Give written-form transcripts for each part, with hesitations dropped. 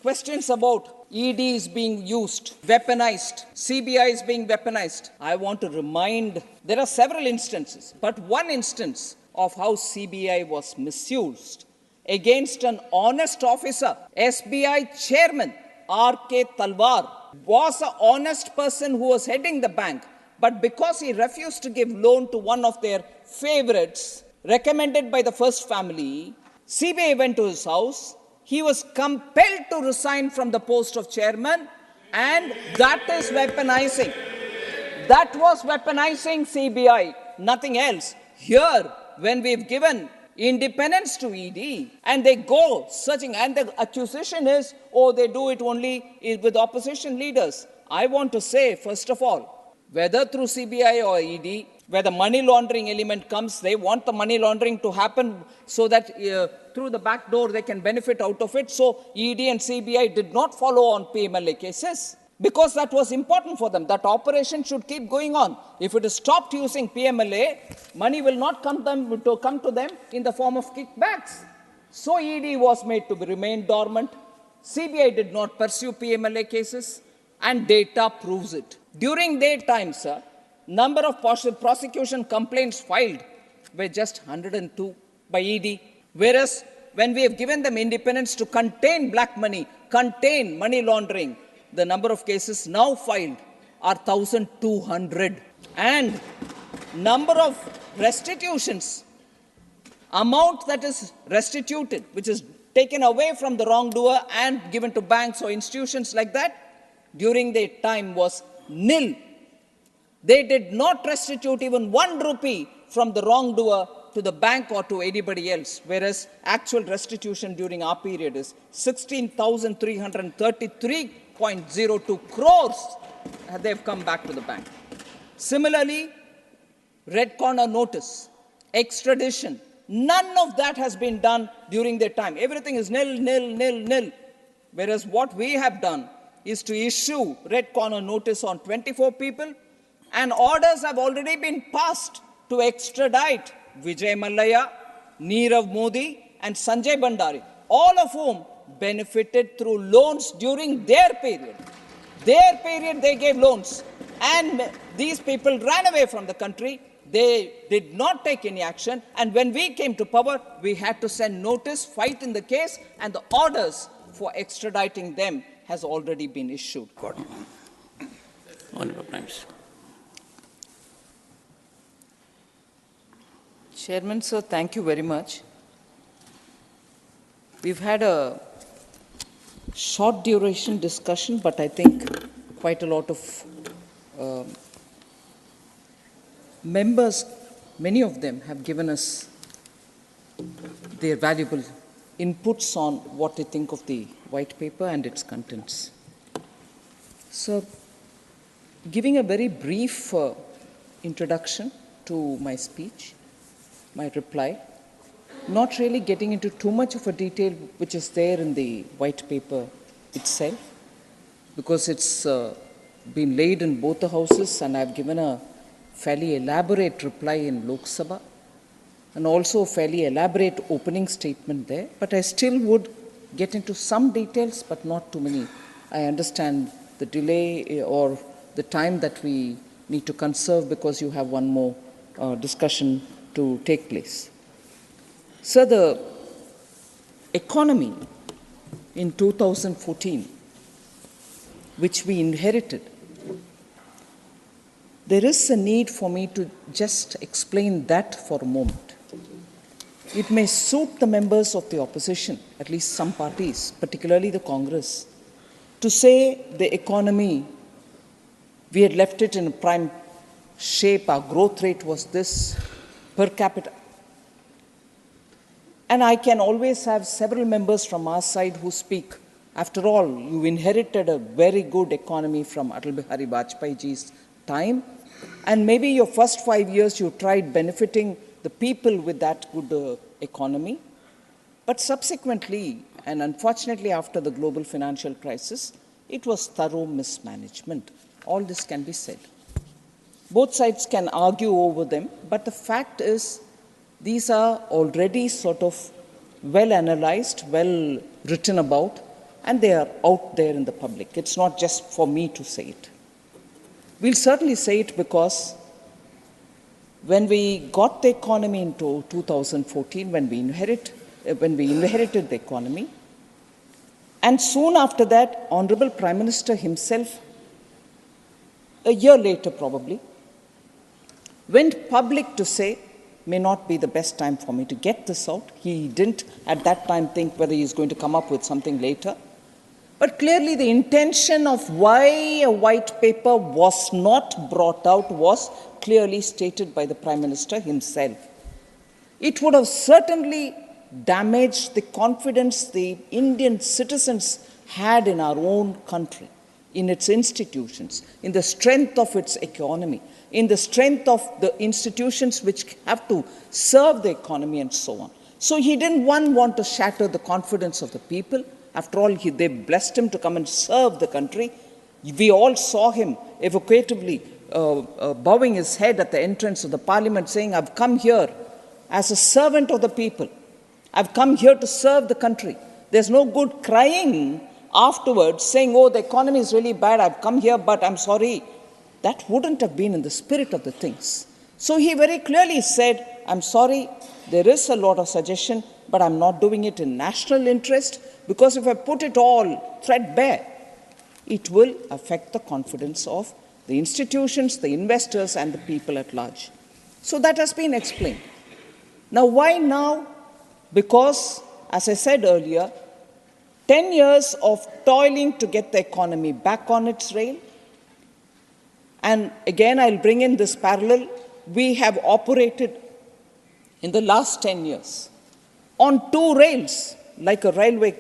questions about ED is being used, weaponized, CBI is being weaponized. I want to remind, there are several instances, but one instance of how CBI was misused against an honest officer, SBI chairman R.K. Talwar was an honest person who was heading the bank, but because he refused to give loan to one of their favorites, recommended by the first family, CBI went to his house. He was compelled to resign from the post of chairman, and that is weaponizing. That was weaponizing CBI, nothing else. Here, when we've given independence to ED and they go searching, and the accusation is, oh, they do it only with opposition leaders. I want to say, first of all, whether through CBI or ED, where the money laundering element comes, they want the money laundering to happen so that through the back door they can benefit out of it. So ED and CBI did not follow on PMLA cases because that was important for them. That operation should keep going on. If it is stopped using PMLA, money will not come to them in the form of kickbacks. So ED was made to remain dormant. CBI did not pursue PMLA cases, and data proves it. During their time, sir, number of prosecution complaints filed were just 102 by ED, whereas when we have given them independence to contain black money, contain money laundering, the number of cases now filed are 1,200. And number of restitutions, amount that is restituted, which is taken away from the wrongdoer and given to banks or institutions like that, during their time was nil. They did not restitute even 1 rupee from the wrongdoer to the bank or to anybody else, whereas actual restitution during our period is 16,333.02 crores they've come back to the bank. Similarly, red corner notice, extradition, none of that has been done during their time. Everything is nil, nil, nil, nil. Whereas what we have done is to issue red corner notice on 24 people, and orders have already been passed to extradite Vijay Mallya, Nirav Modi, and Sanjay Bhandari, all of whom benefited through loans during their period. Their period, they gave loans. And these people ran away from the country. They did not take any action. And when we came to power, we had to send notice, fight in the case, and the orders for extraditing them has already been issued. Honorable Prime Minister. Chairman, sir, thank you very much. We've had a short duration discussion, but I think quite a lot of members, many of them have given us their valuable inputs on what they think of the white paper and its contents. So, giving a very brief introduction to my speech, my reply, not really getting into too much of a detail which is there in the white paper itself, because it's been laid in both the houses, and I've given a fairly elaborate reply in Lok Sabha and also a fairly elaborate opening statement there, but I still would get into some details, but not too many. I understand the delay or the time that we need to conserve because you have one more discussion to take place. So the economy in 2014, which we inherited, there is a need for me to just explain that for a moment. It may suit the members of the opposition, at least some parties, particularly the Congress, to say the economy, we had left it in a prime shape, our growth rate was this per capita. And I can always have several members from our side who speak. After all, you inherited a very good economy from Atal Bihari Vajpayeeji's time, and maybe your first 5 years you tried benefiting the people with that good economy. But subsequently, and unfortunately after the global financial crisis, it was thorough mismanagement. All this can be said. Both sides can argue over them, but the fact is these are already sort of well analyzed, well written about, and they are out there in the public. It's not just for me to say it. We'll certainly say it because when we got the economy into 2014, when we inherited the economy, and soon after that, Honorable Prime Minister himself, a year later probably, went public to say, may not be the best time for me to get this out. He didn't at that time think whether he's going to come up with something later. But clearly the intention of why a white paper was not brought out was clearly stated by the Prime Minister himself. It would have certainly damaged the confidence the Indian citizens had in our own country, in its institutions, in the strength of its economy, in the strength of the institutions which have to serve the economy and so on. So he didn't want to shatter the confidence of the people. After all, they blessed him to come and serve the country. We all saw him evocatively bowing his head at the entrance of the parliament saying, I've come here as a servant of the people. I've come here to serve the country. There's no good crying afterwards saying, oh, the economy is really bad. I've come here, but I'm sorry. That wouldn't have been in the spirit of the things. So he very clearly said, I'm sorry, there is a lot of suggestion, but I'm not doing it in national interest, because if I put it all threadbare, it will affect the confidence of the institutions, the investors, and the people at large. So that has been explained. Now, why now? Because, as I said earlier, 10 years of toiling to get the economy back on its rail. And again, I'll bring in this parallel. We have operated in the last 10 years on two rails, like a railway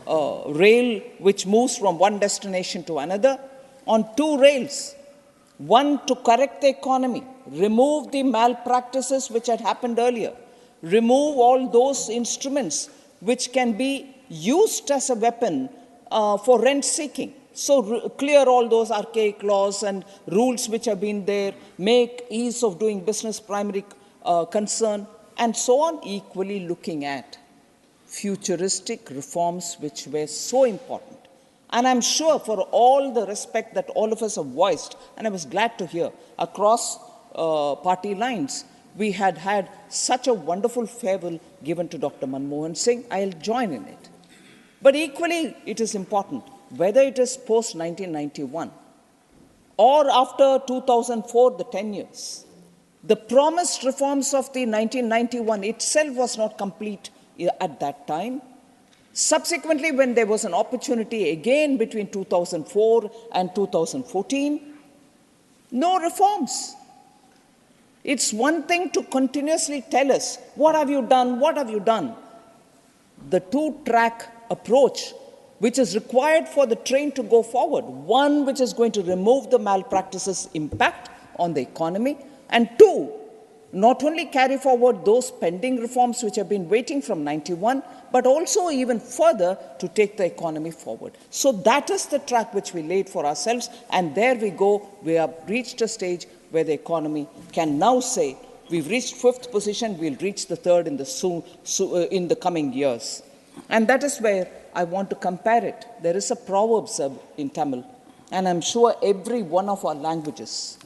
rail which moves from one destination to another, on two rails. One, to correct the economy, remove the malpractices which had happened earlier, remove all those instruments which can be used as a weapon for rent seeking. So clear all those archaic laws and rules which have been there, make ease of doing business primary concern, and so on, equally looking at futuristic reforms which were so important. And I'm sure, for all the respect that all of us have voiced, and I was glad to hear, across party lines, we had such a wonderful farewell given to Dr. Manmohan Singh. I'll join in it. But equally, it is important, whether it is post-1991 or after 2004, the 10 years, the promised reforms of the 1991 itself was not complete at that time. Subsequently, when there was an opportunity again between 2004 and 2014, no reforms. It's one thing to continuously tell us, what have you done, what have you done? The two-track approach which is required for the train to go forward. One, which is going to remove the malpractices impact on the economy, and two, not only carry forward those pending reforms which have been waiting from 91, but also even further to take the economy forward. So that is the track which we laid for ourselves, and there we go. We have reached a stage where the economy can now say, we've reached fifth position, we'll reach the third in the coming years. And that is where I want to compare it. There is a proverb in Tamil, and I'm sure every one of our languages,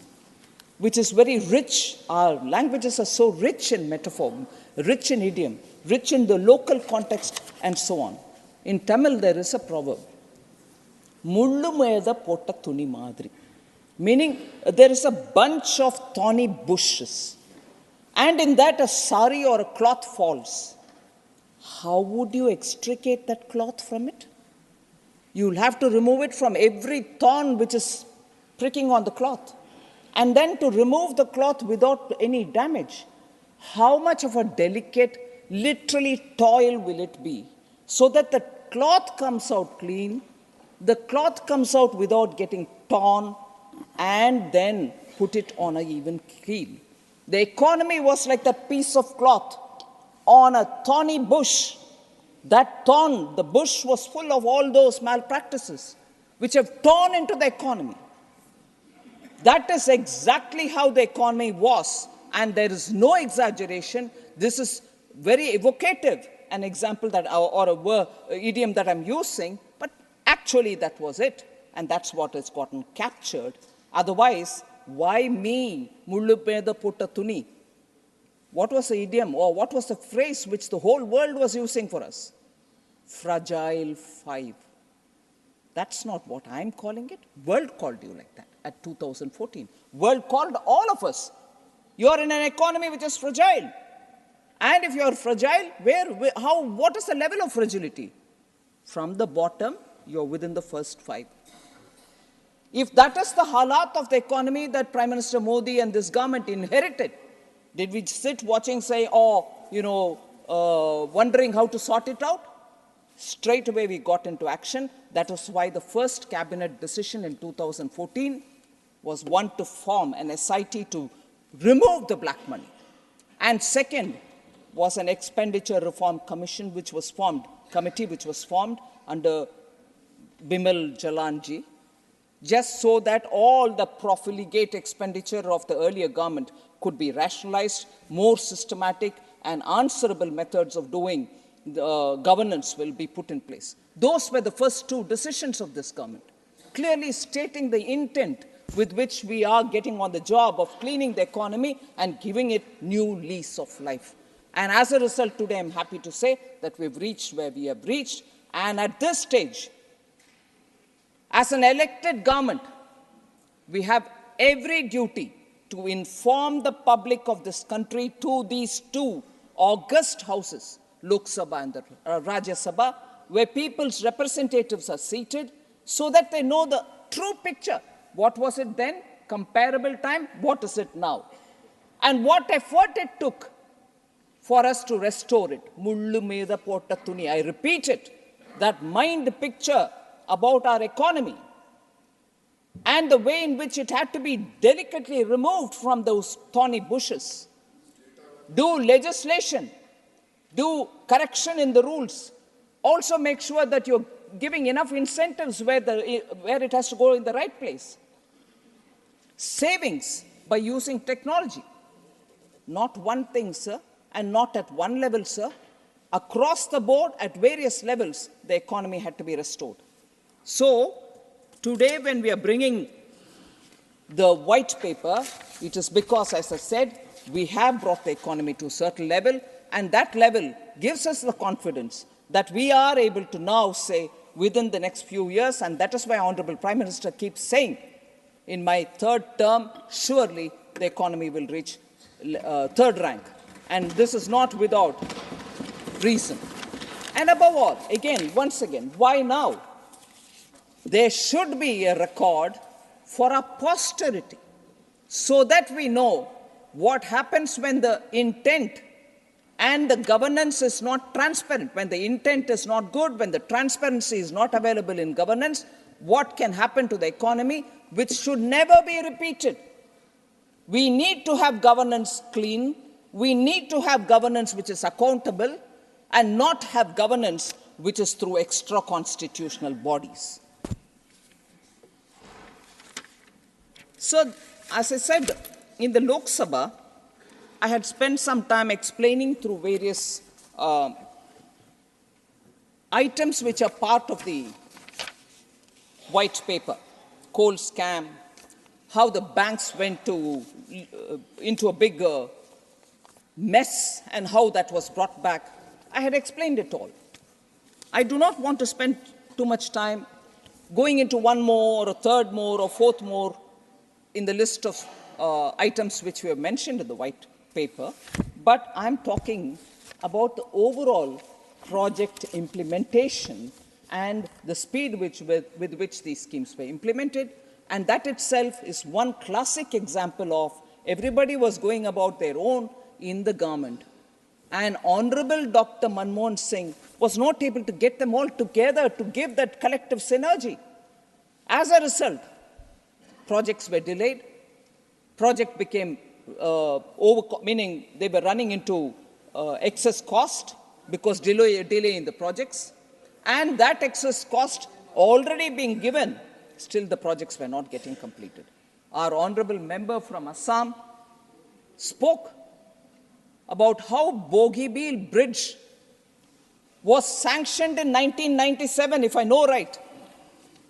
which is very rich, our languages are so rich in metaphor, rich in idiom, rich in the local context, and so on. In Tamil, there is a proverb, Mullu meda potta thuni madri, meaning there is a bunch of thorny bushes, and in that a sari or a cloth falls. How would you extricate that cloth from it? You'll have to remove it from every thorn which is pricking on the cloth. And then to remove the cloth without any damage, how much of a delicate, literally toil will it be? So that the cloth comes out clean, the cloth comes out without getting torn, and then put it on an even keel. The economy was like that piece of cloth on a thorny bush. That thorn, the bush was full of all those malpractices which have torn into the economy. That is exactly how the economy was, and there is no exaggeration. This is very evocative, an example that, or a idiom that I'm using, but Actually, that was it, and that's what has gotten captured. Otherwise, why me, mullu peda putta tuni? What was the idiom, or what was the phrase which the whole world was using for us? Fragile five. That's not what I'm calling it. World called you like that at 2014. World called all of us. You're in an economy which is fragile. And if you're fragile, what is the level of fragility? From the bottom, you're within the first five. If that is the halat of the economy that Prime Minister Modi and this government inherited, did we sit watching, say, wondering how to sort it out? Straight away we got into action. That was why the first cabinet decision in 2014 was one to form an SIT to remove the black money. And second was an expenditure reform committee which was formed under Bimal Jalanji, just so that all the profligate expenditure of the earlier government could be rationalized, more systematic and answerable methods of doing governance will be put in place. Those were the first two decisions of this government, clearly stating the intent with which we are getting on the job of cleaning the economy and giving it new lease of life. And as a result, today I'm happy to say that we've reached where we have reached. And at this stage, as an elected government, we have every duty to inform the public of this country to these two august houses, Lok Sabha and the Rajya Sabha, where people's representatives are seated, so that they know the true picture. What was it then? Comparable time? What is it now? And what effort it took for us to restore it. Mullu meda potta tuni. I repeat it. That mind picture about our economy and the way in which it had to be delicately removed from those thorny bushes. Do legislation. Do correction in the rules. Also make sure that you're giving enough incentives where it has to go in the right place. Savings by using technology. Not one thing, sir, and not at one level, sir. Across the board, at various levels, the economy had to be restored. So, today when we are bringing the white paper, it is because, as I said, we have brought the economy to a certain level, and that level gives us the confidence that we are able to now say within the next few years, and that is why Honorable Prime Minister keeps saying, in my third term, surely the economy will reach third rank. And this is not without reason. And above all, once again, why now? There should be a record for our posterity, so that we know what happens when the intent and the governance is not transparent, when the intent is not good, when the transparency is not available in governance, what can happen to the economy, which should never be repeated. We need to have governance clean. We need to have governance which is accountable, and not have governance which is through extra-constitutional bodies. So, as I said, in the Lok Sabha, I had spent some time explaining through various items which are part of the white paper, coal scam, how the banks went into a big mess and how that was brought back. I had explained it all. I do not want to spend too much time going into one more or a third more or fourth more in the list of items which we have mentioned in the white paper, but I'm talking about the overall project implementation and the speed with which these schemes were implemented. And that itself is one classic example of everybody was going about their own in the government. And Honorable Dr. Manmohan Singh was not able to get them all together to give that collective synergy. As a result, projects were delayed, project became meaning they were running into excess cost because delay in the projects, and that excess cost already being given, still the projects were not getting completed. Our honorable member from Assam spoke about how Bogibeel Bridge was sanctioned in 1997, if I know right,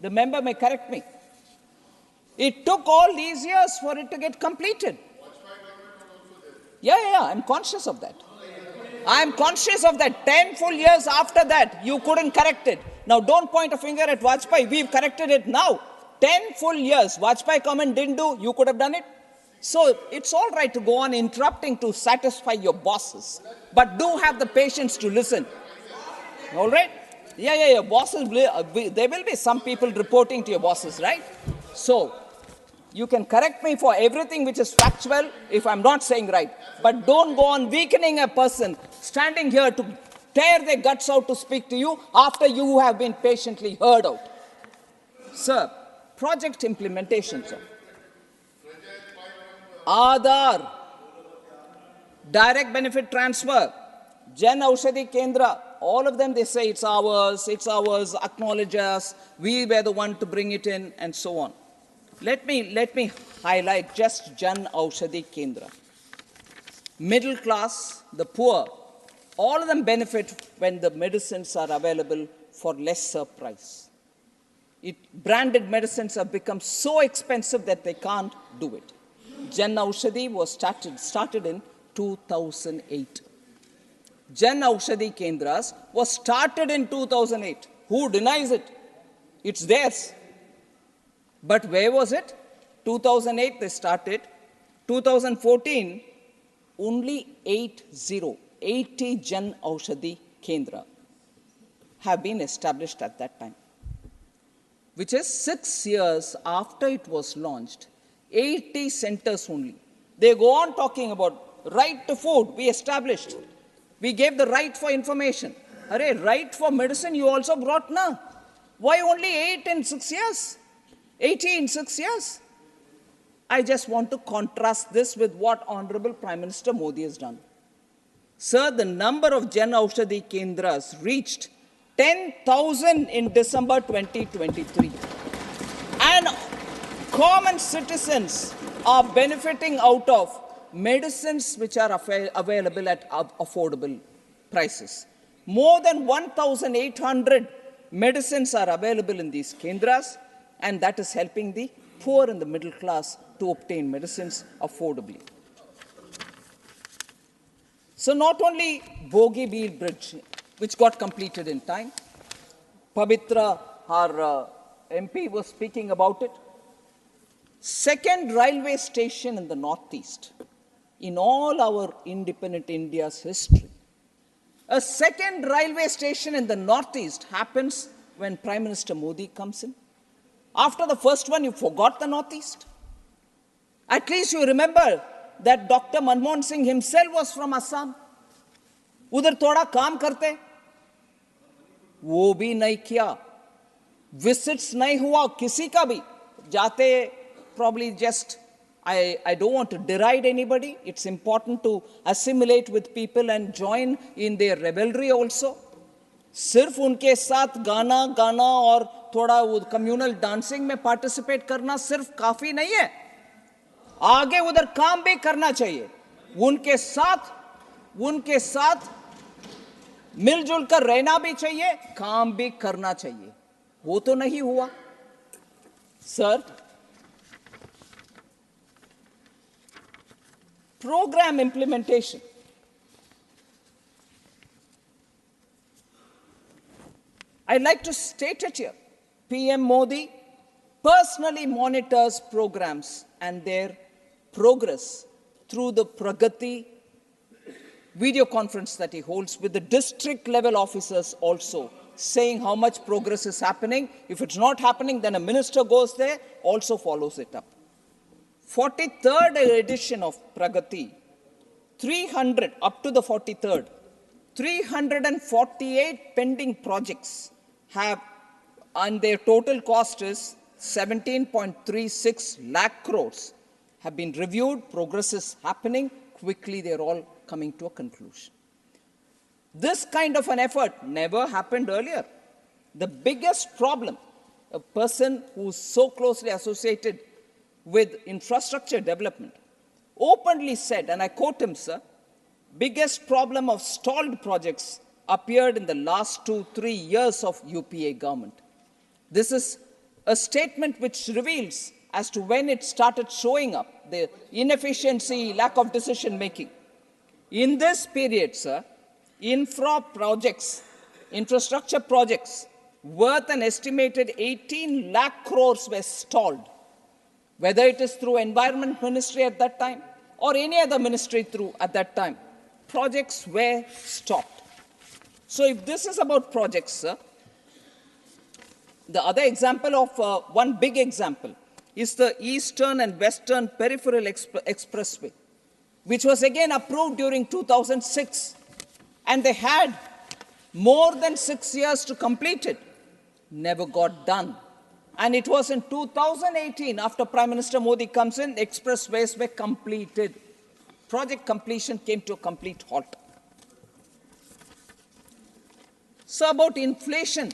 The member may correct me. It took all these years for it to get completed. Yeah, I'm conscious of that. I'm conscious of that. 10 full years after that, you couldn't correct it. Now, don't point a finger at Vajpayee. We've corrected it now. 10 full years. Vajpayee comment didn't do. You could have done it. So it's all right to go on interrupting to satisfy your bosses. But do have the patience to listen. All right? Yeah. Bosses, there will be some people reporting to your bosses, right? So you can correct me for everything which is factual if I'm not saying right. But don't go on weakening a person standing here to tear their guts out to speak to you after you have been patiently heard out. Sir, project implementation, sir. Aadhaar, direct benefit transfer, Jan Aushadhi Kendra, all of them, they say it's ours, acknowledge us, we were the one to bring it in, and so on. Let me highlight just Jan Aushadhi Kendra. Middle class, the poor, all of them benefit when the medicines are available for lesser price. Branded medicines have become so expensive that they can't do it. Jan Aushadhi was started in 2008. Jan Aushadhi Kendras was started in 2008. Who denies it? It's theirs. But where was it? 2008 they started. 2014, only 80 Jan Aushadhi Kendra have been established at that time, which is 6 years after it was launched. 80 centers only. They go on talking about right to food, we established. We gave the right for information. Right for medicine you also brought now. Why only 8 in 6 years? 80 in 6 years? I just want to contrast this with what Honorable Prime Minister Modi has done. Sir, the number of Jan Aushadhi Kendras reached 10,000 in December 2023. And common citizens are benefiting out of medicines which are available at affordable prices. More than 1,800 medicines are available in these kendras, and that is helping the poor and the middle class to obtain medicines affordably. So not only Bogibeel Bridge, which got completed in time, Pavitra, our MP, was speaking about it. Second railway station in the Northeast, in all our independent India's history. A second railway station in the Northeast happens when Prime Minister Modi comes in. After the first one, you forgot the Northeast. At least you remember that Dr. Manmohan Singh himself was from Assam. Udhar thoda kaam karte. वो भी नहीं किया. Visits नहीं हुआ किसी का भी. जाते probably just, I don't want to deride anybody. It's important to assimilate with people and join in their revelry also. सिर्फ उनके साथ गाना और थोड़ा वो communal dancing में participate करना सिर्फ काफी नहीं है. आगे उधर काम भी करना चाहिए. उनके साथ मिलजुल कर रहना भी चाहिए, काम भी करना चाहिए. वो तो नहीं हुआ. Sir, program implementation. I'd like to state it here. PM Modi personally monitors programs and their progress through the Pragati video conference that he holds with the district level officers also, saying how much progress is happening. If it's not happening, then a minister goes there, also follows it up. 43rd edition of Pragati, 300, up to the 43rd, 348 pending projects have, and their total cost is 17.36 lakh crores, have been reviewed. Progress is happening. Quickly, they're all coming to a conclusion. This kind of an effort never happened earlier. The biggest problem, a person who's so closely associated with infrastructure development, openly said, and I quote him, sir, biggest problem of stalled projects appeared in the last 2-3 years of UPA government. This is a statement which reveals as to when it started showing up, the inefficiency, lack of decision making. In this period, sir, infrastructure projects worth an estimated 18 lakh crores were stalled, whether it is through Environment Ministry at that time or any other ministry through at that time. Projects were stopped. So if this is about projects, sir, the other example of one big example is the Eastern and Western Peripheral Expressway, which was again approved during 2006, and they had more than 6 years to complete it. Never got done. And it was in 2018, after Prime Minister Modi comes in, expressways were completed. Project completion came to a complete halt. So about inflation,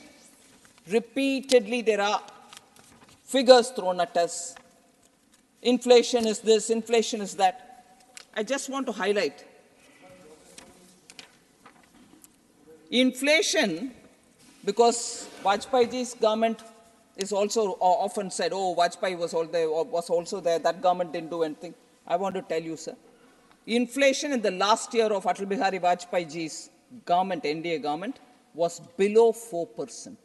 repeatedly there are figures thrown at us. Inflation is this, inflation is that. I just want to highlight. Inflation, because Vajpayee's government is also often said, oh, Vajpayee was also there, that government didn't do anything. I want to tell you, sir, inflation in the last year of Atal Bihari Vajpayee's government, NDA government, was below 4%.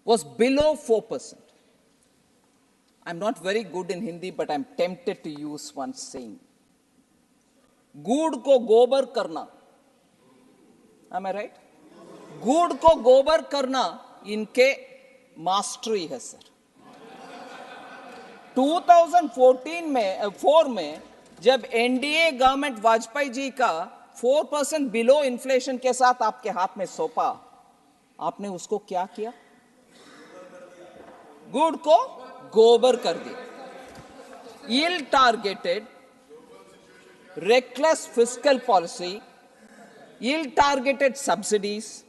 Was below 4%. I'm not very good in Hindi, but I'm tempted to use one saying. Good ko gobar karna. Am I right? Good ko gobar karna, inke mastery hai, sir. 2014 में जब NDA government Vajpayee ji का 4% below inflation के साथ आपके हाथ में सौंपा, आपने उसको क्या किया? गुड़ को गोबर कर दिया. Ill targeted, reckless fiscal policy, ill targeted subsidies,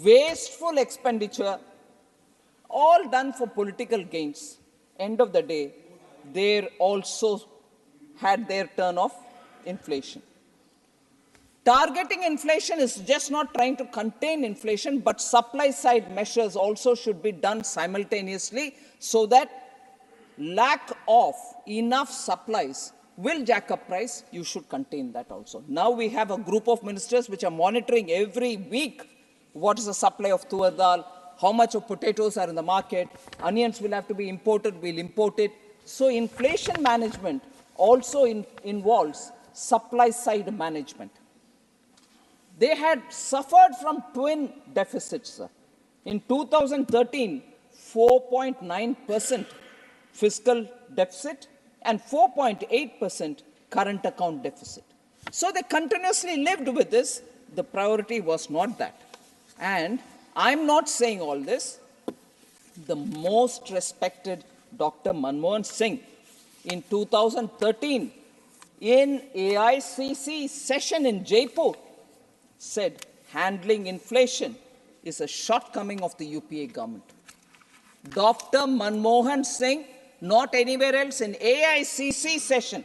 wasteful expenditure, all done for political gains. End of the day, they also had their turn of inflation. Targeting inflation is just not trying to contain inflation, but supply side measures also should be done simultaneously so that lack of enough supplies will jack up price. You should contain that also. Now we have a group of ministers which are monitoring every week what is the supply of tur dal, how much of potatoes are in the market, onions will have to be imported, we'll import it. So inflation management also involves supply side management. They had suffered from twin deficits, sir. In 2013, 4.9% fiscal deficit and 4.8% current account deficit. So they continuously lived with this. The priority was not that. And I'm not saying all this. The most respected Dr. Manmohan Singh in 2013 in AICC session in Jaipur said handling inflation is a shortcoming of the UPA government. Dr. Manmohan Singh, not anywhere else, in AICC session,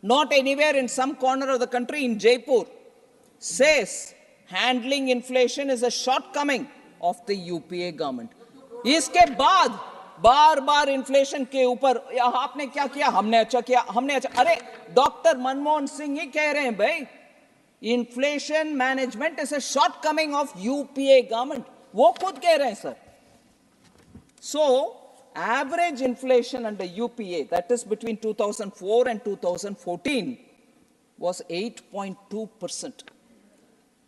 not anywhere in some corner of the country, in Jaipur, says handling inflation is a shortcoming of the UPA government. इसके बाद बार-बार inflation के ऊपर आपने क्या किया, हमने अच्छा किया, हमने अच्छा. अरे डॉक्टर मनमोहन सिंह ही कह रहे हैं भाई, inflation management is a shortcoming of UPA government. वो खुद कह रहे हैं sir. So, average inflation under UPA, that is between 2004 and 2014, was 8.2%.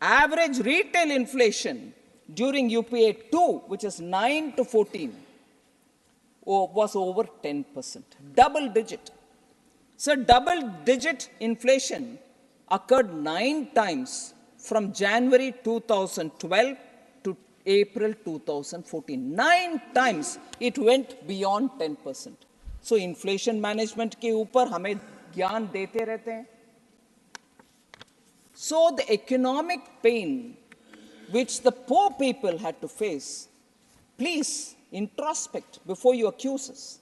Average retail inflation during UPA 2, which is 9 to 14, was over 10%. Double digit. So, double digit inflation occurred 9 times from January 2012 to April 2014. 9 times it went beyond 10%. So inflation management के ऊपर हमें ज्ञान देते रहते हैं. So the economic pain which the poor people had to face, please introspect before you accuse us.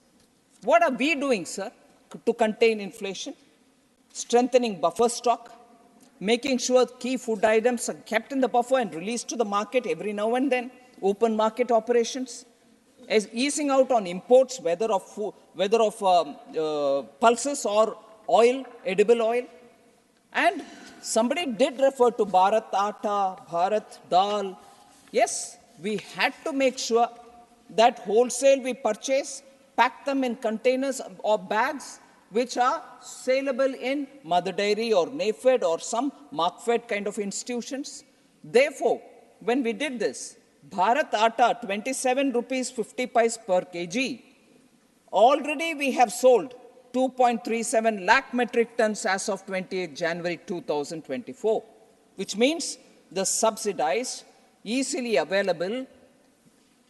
What are we doing, sir, to contain inflation? Strengthening buffer stock, making sure key food items are kept in the buffer and released to the market every now and then, open market operations, as easing out on imports, whether of pulses or oil, edible oil. And somebody did refer to Bharat Atta, Bharat Dal. Yes, we had to make sure that wholesale we purchase, pack them in containers or bags which are saleable in Mother Dairy or NAFED or some Markfed kind of institutions. Therefore, when we did this, Bharat Atta, 27 rupees 50 paise per kg, already we have sold 2.37 lakh metric tons as of 28 January 2024, which means the subsidized, easily available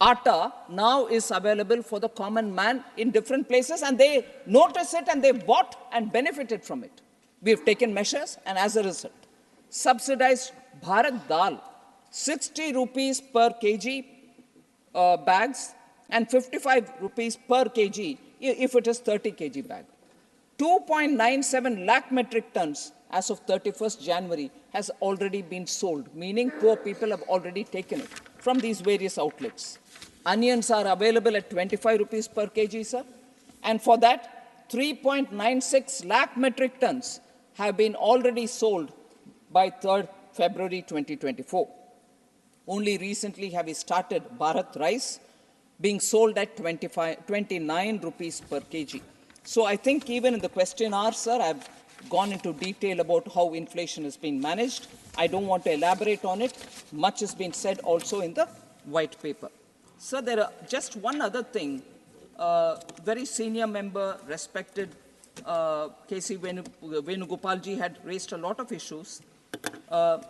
atta now is available for the common man in different places, and they notice it and they bought and benefited from it. We have taken measures, and as a result, subsidized Bharat Dal, 60 rupees per kg bags and 55 rupees per kg if it is 30 kg bag. 2.97 lakh metric tons as of 31st January has already been sold, meaning poor people have already taken it from these various outlets. Onions are available at 25 rupees per kg, sir. And for that, 3.96 lakh metric tons have been already sold by 3rd February 2024. Only recently have we started Bharat rice being sold at 29 rupees per kg. So I think even in the question hour, sir, I've gone into detail about how inflation has been managed. I don't want to elaborate on it. Much has been said also in the white paper. Sir, there are just one other thing. Very senior member, respected K.C. Venugopalji had raised a lot of issues. I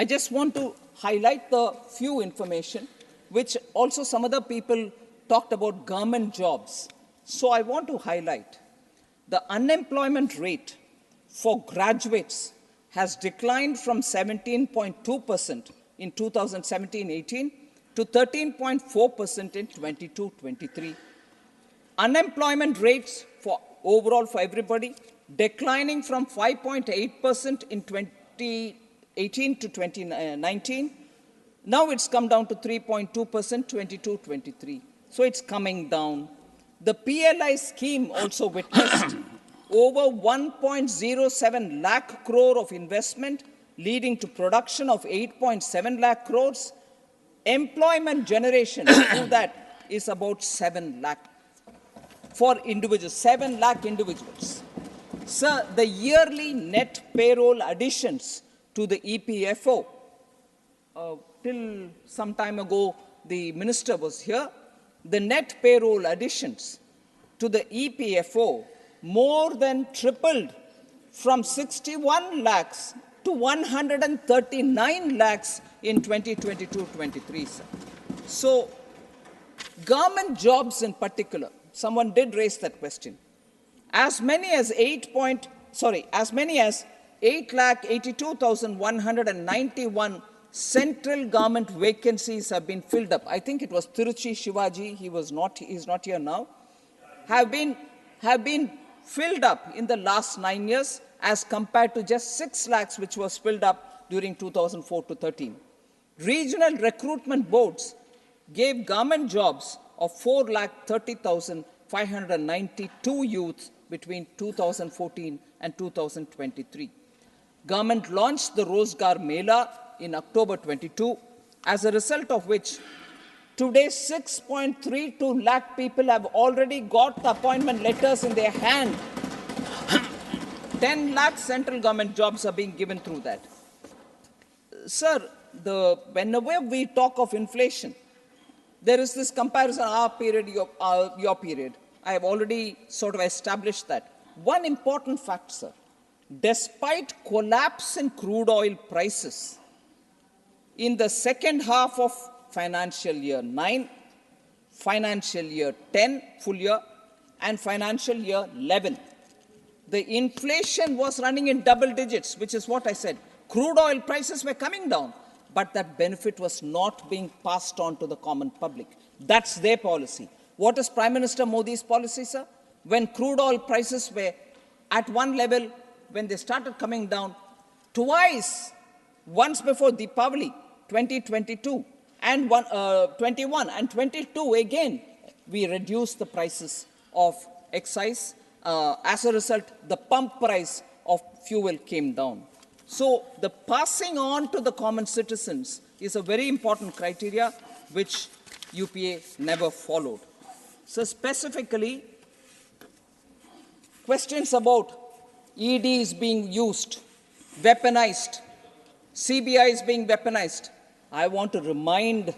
just want to highlight the few information, which also some other people talked about government jobs. So I want to highlight the unemployment rate for graduates has declined from 17.2% in 2017-18 to 13.4% in 22-23. Unemployment rates for overall for everybody declining from 5.8% in 2018 to 2019. Now it's come down to 3.2%, 22-23. So it's coming down. The PLI scheme also witnessed over 1.07 lakh crore of investment, leading to production of 8.7 lakh crores. Employment generation through that is about 7 lakh for individuals, 7 lakh individuals. Sir, the yearly net payroll additions to the EPFO, till some time ago the minister was here, the net payroll additions to the EPFO more than tripled from 61 lakhs to 139 lakhs in 2022-23, sir. So, government jobs in particular, someone did raise that question. As many as 8,82,191 central government vacancies have been filled up. I think it was Tiruchi Shivaji, he is not here now, have been filled up in the last 9 years as compared to just 6 lakhs which was filled up during 2004 to 13. Regional recruitment boards gave government jobs of 4,30,592 youths between 2014 and 2023. Government launched the Rozgar Mela in October 22, as a result of which today 6.32 lakh people have already got the appointment letters in their hand. 10 lakh central government jobs are being given through that. Sir, whenever we talk of inflation, there is this comparison, our period, your period. I have already sort of established that. One important fact, sir, despite collapse in crude oil prices, in the second half of financial year 9, financial year 10, full year, and financial year 11, the inflation was running in double digits, which is what I said. Crude oil prices were coming down, but that benefit was not being passed on to the common public. That's their policy. What is Prime Minister Modi's policy, sir? When crude oil prices were at one level, when they started coming down, twice, once before Deepavali, 2022, And 21 and 22, again, we reduced the prices of excise. As a result, the pump price of fuel came down. So the passing on to the common citizens is a very important criteria which UPA never followed. So specifically, questions about EDs being used, weaponized, CBI is being weaponized. I want to remind,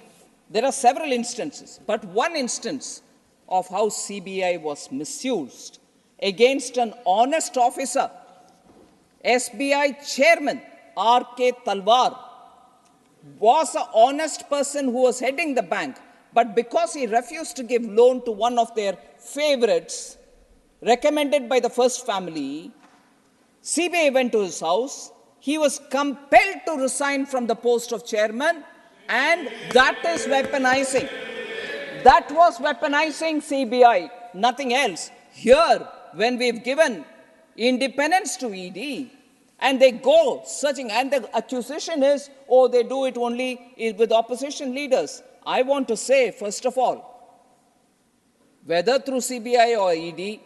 there are several instances, but one instance of how CBI was misused against an honest officer, SBI chairman R.K. Talwar was an honest person who was heading the bank, but because he refused to give loan to one of their favorites, recommended by the first family, CBI went to his house. He was compelled to resign from the post of chairman, and that is weaponizing. That was weaponizing CBI, nothing else. Here, when we've given independence to ED, and they go searching, and the accusation is, oh, they do it only with opposition leaders. I want to say, first of all, whether through CBI or ED,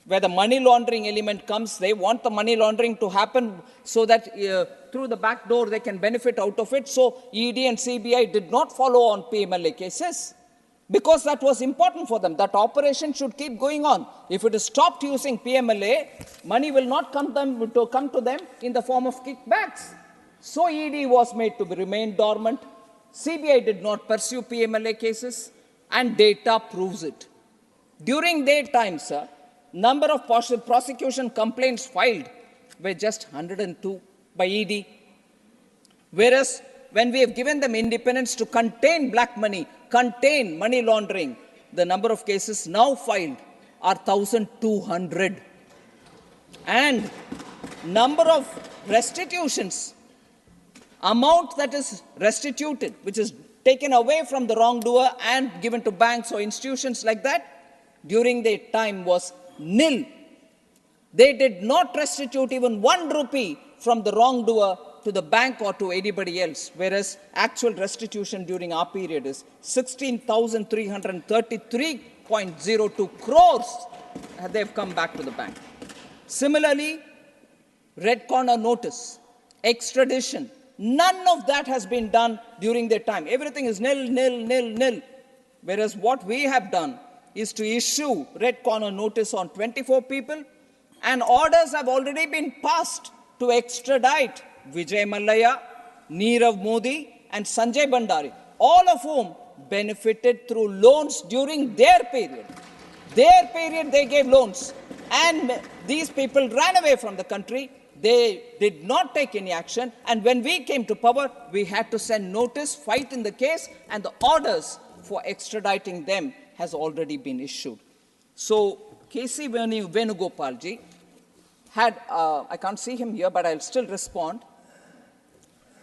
where the money laundering element comes, they want the money laundering to happen so that through the back door they can benefit out of it. So ED and CBI did not follow on PMLA cases because that was important for them. That operation should keep going on. If it is stopped using PMLA, money will not come to them in the form of kickbacks. So ED was made to remain dormant. CBI did not pursue PMLA cases, and data proves it. During their time, sir, number of prosecution complaints filed were just 102 by ED. Whereas when we have given them independence to contain black money, contain money laundering, the number of cases now filed are 1,200. And number of restitutions, amount that is restituted, which is taken away from the wrongdoer and given to banks or institutions like that, during their time was nil. They did not restitute even 1 rupee from the wrongdoer to the bank or to anybody else, whereas actual restitution during our period is 16,333.02 crores they've come back to the bank. Similarly, red corner notice, extradition, none of that has been done during their time. Everything is nil, nil, nil, nil. Whereas what we have done is to issue red corner notice on 24 people, and orders have already been passed to extradite Vijay Mallaya, Nirav Modi, and Sanjay Bhandari, all of whom benefited through loans during their period. Their period, they gave loans, and these people ran away from the country. They did not take any action, and when we came to power, we had to send notice, fight in the case, and the orders for extraditing them has already been issued. So, K.C. Venugopalji had, I can't see him here, but I'll still respond,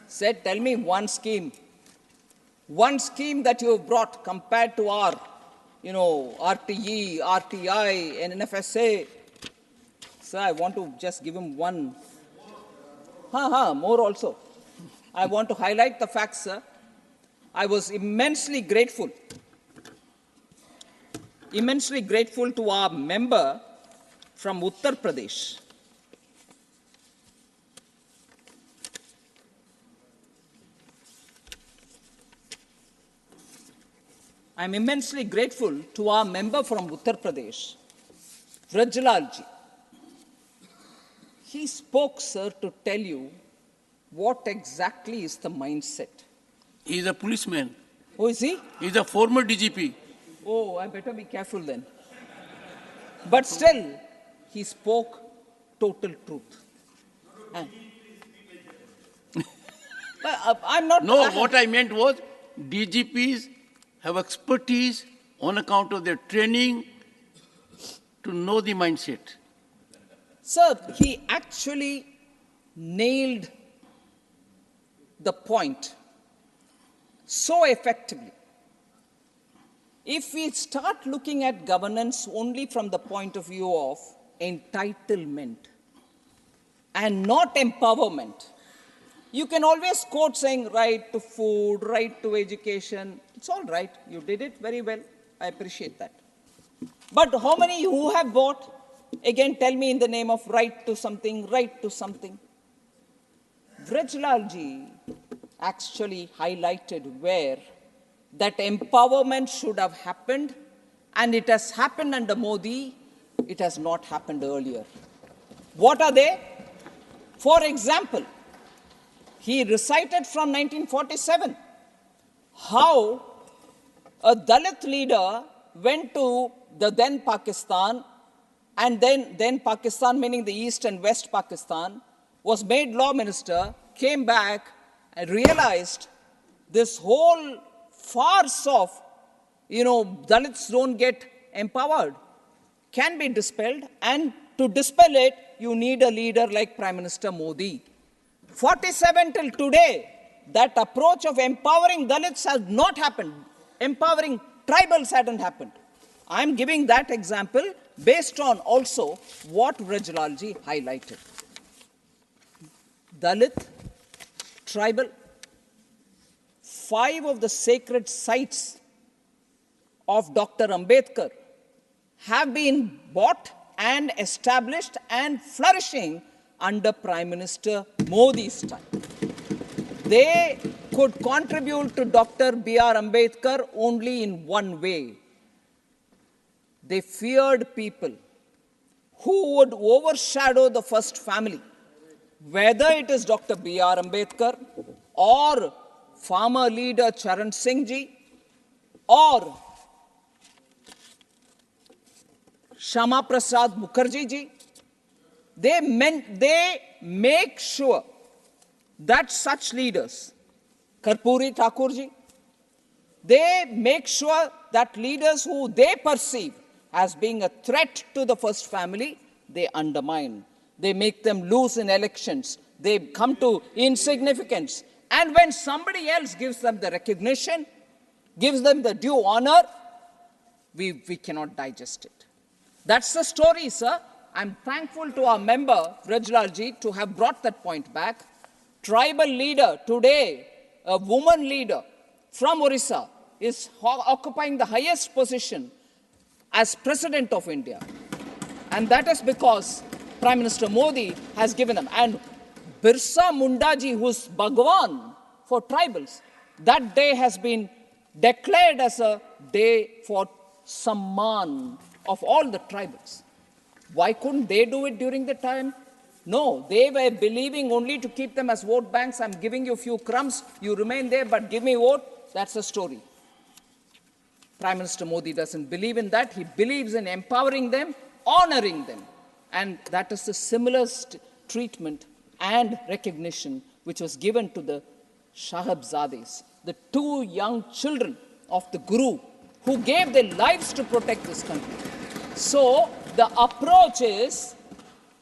said, tell me one scheme that you have brought compared to our, RTE, RTI, and NFSA. Sir, I want to just give him one. More also. I want to highlight the fact, sir. I was immensely grateful to our member from Uttar Pradesh. I'm immensely grateful to our member from Uttar Pradesh, Vrajlalji. He spoke, sir, to tell you what exactly is the mindset. He is a policeman. Oh, is he? He is a former DGP. Oh, I better be careful then. But still, he spoke total truth. I'm not... No, what I meant was DGPs have expertise on account of their training to know the mindset. Sir, he actually nailed the point so effectively. If we start looking at governance only from the point of view of entitlement and not empowerment, You can always quote saying right to food, right to education. It's all right. You did it very well. I appreciate that. But how many who have bought? Again, tell me in the name of right to something, right to something. Vrajlalji actually highlighted where that empowerment should have happened, and it has happened under Modi. It has not happened earlier. What are they? For example, he recited from 1947 how a Dalit leader went to the then Pakistan, and then Pakistan, meaning the East and West Pakistan, was made law minister, came back and realized this whole farce of, Dalits don't get empowered can be dispelled, and to dispel it, you need a leader like Prime Minister Modi. 47 till today, that approach of empowering Dalits has not happened. Empowering tribals hadn't happened. I'm giving that example based on also what Vrajlalji highlighted. Dalit, tribal, 5 of the sacred sites of Dr. Ambedkar have been bought and established and flourishing under Prime Minister Modi's time. They could contribute to Dr. B.R. Ambedkar only in one way. They feared people who would overshadow the first family, whether it is Dr. B.R. Ambedkar or farmer leader Charan Singh ji or Shama Prasad Mukherjee ji. They make sure that such leaders, Karpuri Thakur ji, they make sure that leaders who they perceive as being a threat to the first family, they undermine. They make them lose in elections. They come to insignificance. And when somebody else gives them the recognition, gives them the due honor, we cannot digest it. That's the story, sir. I'm thankful to our member, Vrajlalji, to have brought that point back. Tribal leader today, a woman leader from Orissa, is occupying the highest position as President of India. And that is because Prime Minister Modi has given them. And Birsa Munda ji, who's Bhagwan for tribals, that day has been declared as a day for Samman of all the tribals. Why couldn't they do it during the time? No, they were believing only to keep them as vote banks. I'm giving you a few crumbs, you remain there, but give me vote. That's the story. Prime Minister Modi doesn't believe in that. He believes in empowering them, honoring them. And that is the similar treatment and recognition which was given to the Sahibzades, the 2 young children of the Guru who gave their lives to protect this country. So the approach is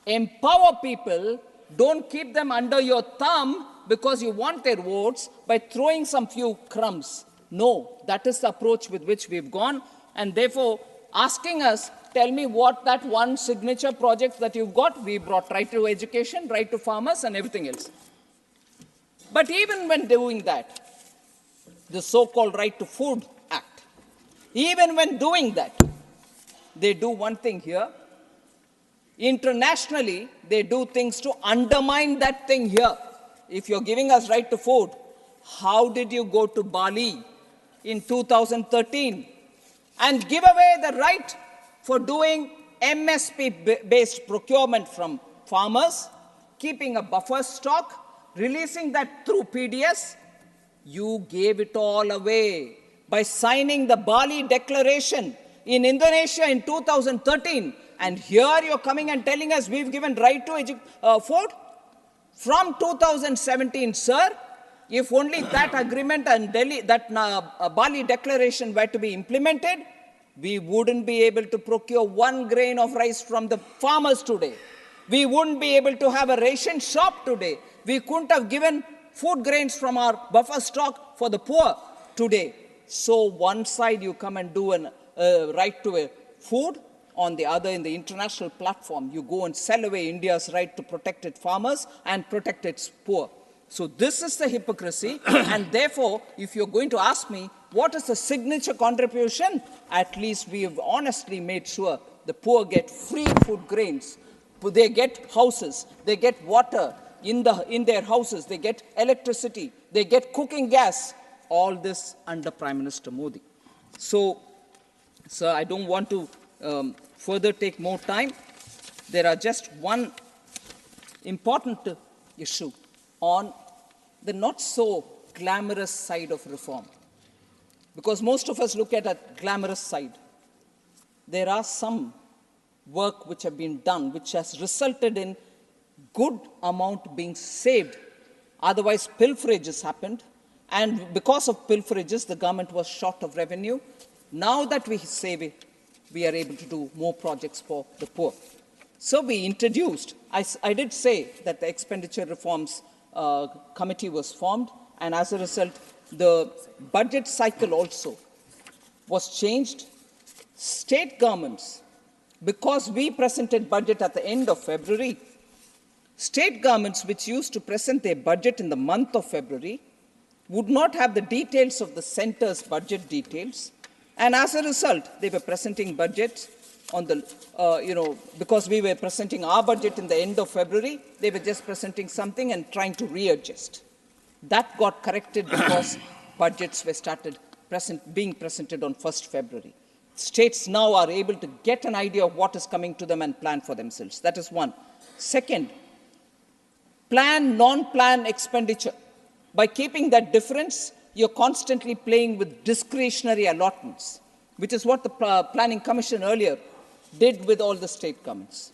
empower people, don't keep them under your thumb because you want their votes by throwing some few crumbs. No, that is the approach with which we've gone, and therefore asking us, tell me what that one signature project that you've got. We brought right to education, right to farmers and everything else. But even when doing that, the so-called Right to Food Act, even when doing that, they do one thing here. Internationally, they do things to undermine that thing here. If you're giving us right to food, how did you go to Bali in 2013 and give away the right for doing MSP-based procurement from farmers, keeping a buffer stock, releasing that through PDS? You gave it all away by signing the Bali Declaration in Indonesia in 2013. And here you're coming and telling us we've given right to food? From 2017, sir, if only that agreement and Bali Declaration were to be implemented, we wouldn't be able to procure 1 grain of rice from the farmers today. We wouldn't be able to have a ration shop today. We couldn't have given food grains from our buffer stock for the poor today. So one side you come and do a right to a food, on the other, in the international platform, you go and sell away India's right to protect its farmers and protect its poor. So this is the hypocrisy, and therefore, if you're going to ask me, what is the signature contribution? At least we have honestly made sure the poor get free food grains, they get houses, they get water in their houses, they get electricity, they get cooking gas, all this under Prime Minister Modi. So, sir, I don't want to further take more time. There are just one important issue on the not so glamorous side of reform. Because most of us look at a glamorous side. There are some work which have been done, which has resulted in good amount being saved. Otherwise, pilferages happened. And because of pilferages, the government was short of revenue. Now that we save it, we are able to do more projects for the poor. So we introduced, I did say that the expenditure reforms committee was formed, and as a result, the budget cycle also was changed. State governments, because we presented budget at the end of February, state governments which used to present their budget in the month of February would not have the details of the centre's budget details, and as a result, they were presenting budgets on the, because we were presenting our budget in the end of February, they were just presenting something and trying to readjust. That got corrected because budgets were started being presented on 1st February. States now are able to get an idea of what is coming to them and plan for themselves. That is one. Second, plan, non-plan expenditure. By keeping that difference, you're constantly playing with discretionary allotments, which is what the Planning Commission earlier did with all the state governments.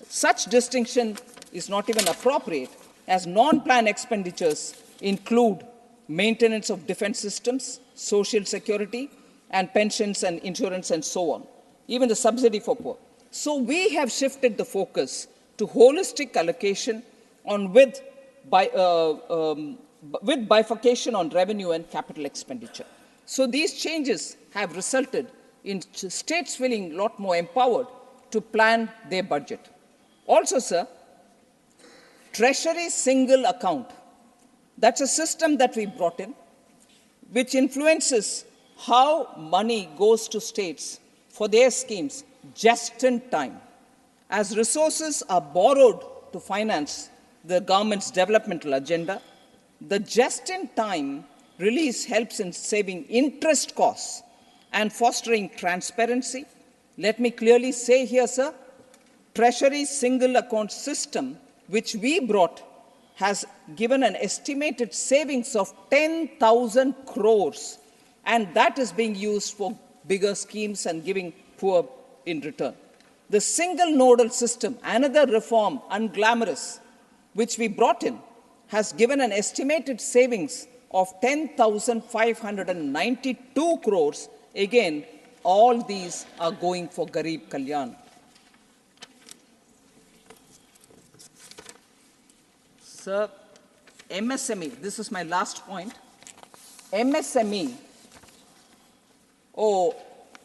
Such distinction is not even appropriate, as non-plan expenditures include maintenance of defense systems, social security, and pensions and insurance and so on, even the subsidy for poor. So we have shifted the focus to holistic allocation with bifurcation on revenue and capital expenditure. So these changes have resulted in states feeling a lot more empowered to plan their budget. Also, sir, Treasury single account. That's a system that we brought in, which influences how money goes to states for their schemes just in time. As resources are borrowed to finance the government's developmental agenda, the just-in-time release helps in saving interest costs and fostering transparency. Let me clearly say here, sir, Treasury single account system, which we brought, has given an estimated savings of 10,000 crores, and that is being used for bigger schemes and giving poor in return. The single nodal system, another reform, unglamorous, which we brought in, has given an estimated savings of 10,592 crores. Again, all these are going for Garib Kalyan. Sir, MSME, this is my last point. MSME,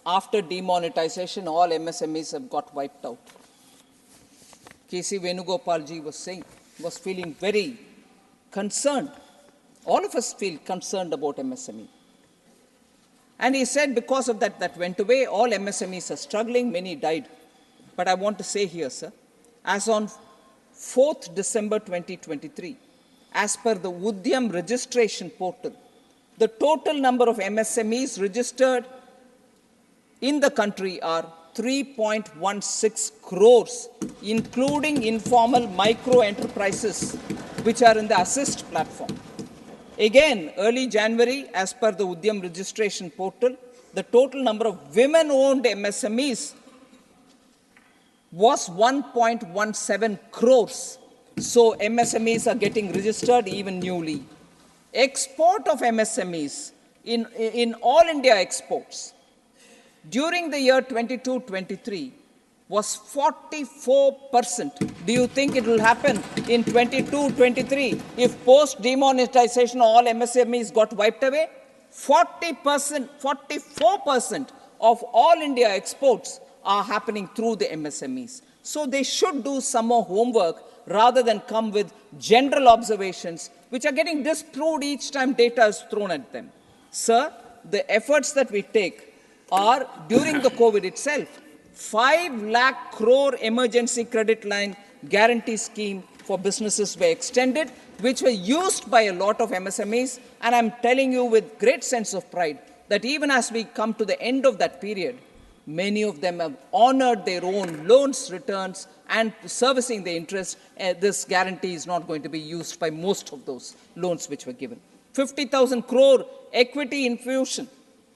after demonetization, all MSMEs have got wiped out. K.C. Venugopalji was feeling very concerned. All of us feel concerned about MSME. And he said because of that went away, all MSMEs are struggling, many died. But I want to say here, sir, as on 4th December 2023, as per the Udyam registration portal, the total number of MSMEs registered in the country are 3.16 crores, including informal micro enterprises, which are in the Assist platform. Again, early January, as per the Udyam registration portal, the total number of women-owned MSMEs was 1.17 crores. So MSMEs are getting registered even newly. Export of MSMEs in all India exports during the year 22-23 was 44%. Do you think it will happen in 22-23 if post-demonetization all MSMEs got wiped away? 40%, 44% of all India exports are happening through the MSMEs. So they should do some more homework rather than come with general observations, which are getting disproved each time data is thrown at them. Sir, the efforts that we take are, during the COVID itself, 5 lakh crore emergency credit line guarantee scheme for businesses were extended, which were used by a lot of MSMEs. And I'm telling you with great sense of pride that even as we come to the end of that period, many of them have honored their own loans returns and servicing the interest. This guarantee is not going to be used by most of those loans which were given. 50,000 crore equity infusion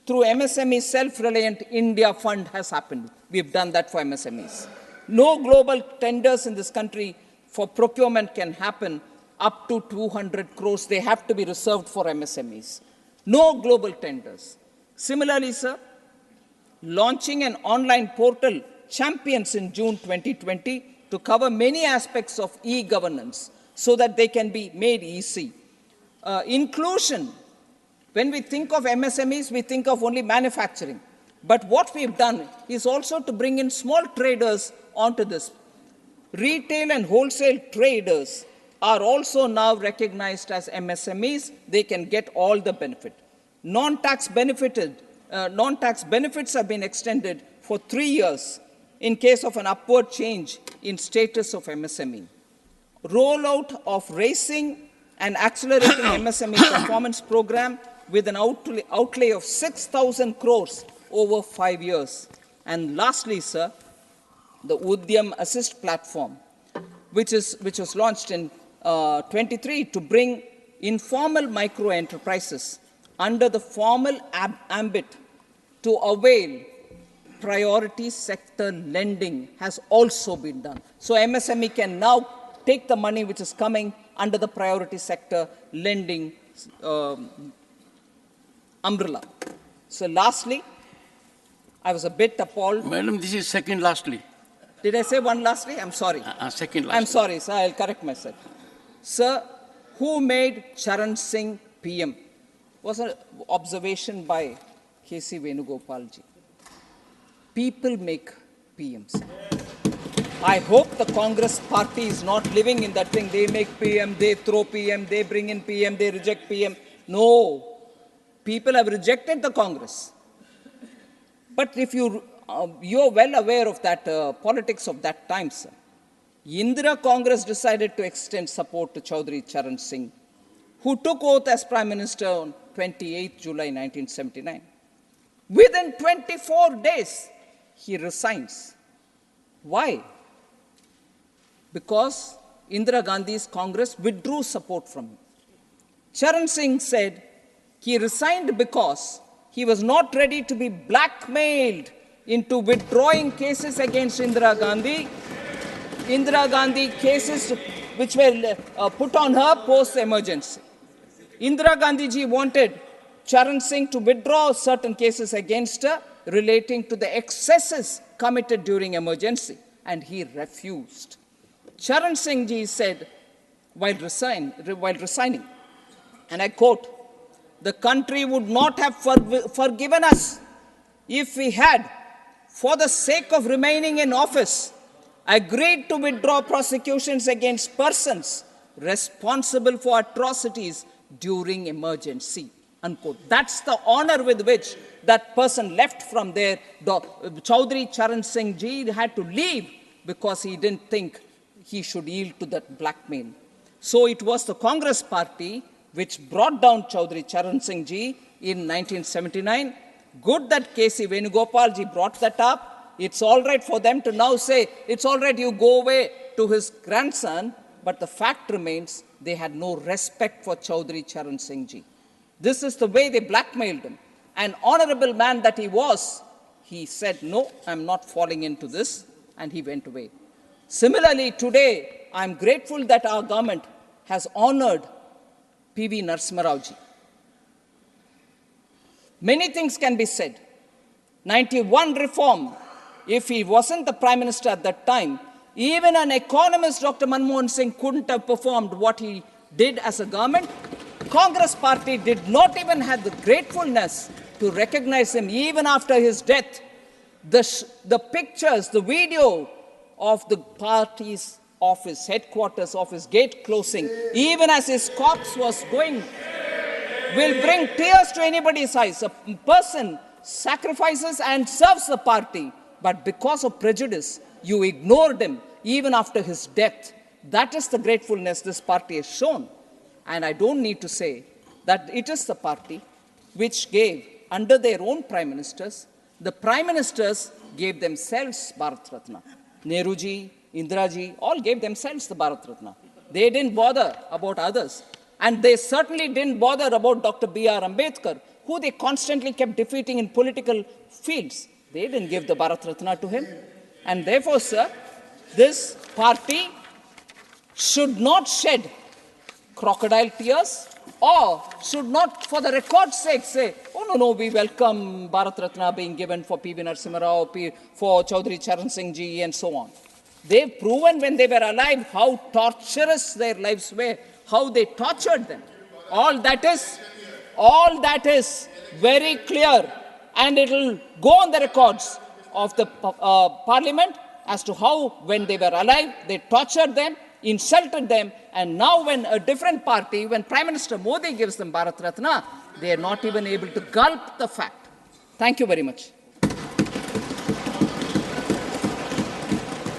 through MSME Self-Reliant India Fund has happened. We've done that for MSMEs. No global tenders in this country for procurement can happen up to 200 crores. They have to be reserved for MSMEs. No global tenders. Similarly, sir, launching an online portal, Champions, in June 2020 to cover many aspects of e-governance so that they can be made easy. Inclusion. When we think of MSMEs, we think of only manufacturing. But what we've done is also to bring in small traders onto this. Retail and wholesale traders are also now recognized as MSMEs. They can get all the benefit. Non-tax benefits have been extended for 3 years in case of an upward change in status of MSME. Rollout of Racing and Accelerating MSME Performance Program with an outlay of 6,000 crores over 5 years. And lastly, sir, the Udyam Assist platform, which was launched in 23 to bring informal micro enterprises under the formal ambit to avail priority sector lending has also been done. So MSME can now take the money which is coming under the priority sector lending umbrella. So lastly, I was a bit appalled. Madam, this is second lastly. Did I say one lastly? I'm sorry. Second lastly. I'm sorry, sir. I'll correct myself. Sir, who made Charan Singh PM? Was an observation by K.C. Venugopalji. People make PMs. I hope the Congress party is not living in that thing. They make PM, they throw PM, they bring in PM, they reject PM. No. People have rejected the Congress. But if you're well aware of that politics of that time, sir. Indira Congress decided to extend support to Chaudhry Charan Singh, who took oath as Prime Minister on 28 July 1979. Within 24 days, he resigns. Why? Because Indira Gandhi's Congress withdrew support from him. Charan Singh said he resigned because he was not ready to be blackmailed into withdrawing cases against Indira Gandhi. Indira Gandhi cases which were put on her post-emergency. Indira Gandhi ji wanted Charan Singh to withdraw certain cases against her relating to the excesses committed during emergency, and he refused. Charan Singh ji said while resigning, and I quote, "The country would not have forgiven us if we had, for the sake of remaining in office, agreed to withdraw prosecutions against persons responsible for atrocities during emergency." Unquote. That's the honor with which that person left from there. Chaudhry Charan Singh ji had to leave because he didn't think he should yield to that blackmail. So it was the Congress party which brought down Chaudhry Charan Singh ji in 1979. Good that K.C. Venugopal ji brought that up. It's all right for them to now say, it's all right, you go away, to his grandson. But the fact remains, they had no respect for Chaudhry Charan Singh ji. This is the way they blackmailed him. An honorable man that he was, he said, no, I'm not falling into this, and he went away. Similarly, today, I'm grateful that our government has honored P.V. Narasimha Rao ji. Many things can be said. 91 reform, if he wasn't the Prime Minister at that time, even an economist, Dr. Manmohan Singh, couldn't have performed what he did as a government. Congress party did not even have the gratefulness to recognize him even after his death. The pictures, the video of the party's office, headquarters office, gate closing, even as his corpse was going, will bring tears to anybody's eyes. A person sacrifices and serves the party, but because of prejudice, you ignored him even after his death. That is the gratefulness this party has shown. And I don't need to say that it is the party which gave, under their own prime ministers, the prime ministers gave themselves Bharat Ratna. Nehruji, Indiraji, all gave themselves the Bharat Ratna. They didn't bother about others. And they certainly didn't bother about Dr. B.R. Ambedkar, who they constantly kept defeating in political fields. They didn't give the Bharat Ratna to him. And therefore, sir, this party should not shed crocodile tears, or should not, for the record's sake, say, oh, no, we welcome Bharat Ratna being given for P.V. Narasimha Rao, for Chaudhary Charan Singh Ji, and so on. They've proven when they were alive how torturous their lives were, how they tortured them. All that is very clear, and it will go on the records of the parliament as to how, when they were alive, they tortured them, insulted them, and now when a different party, when Prime Minister Modi gives them Bharat Ratna, they are not even able to gulp the fact. Thank you very much.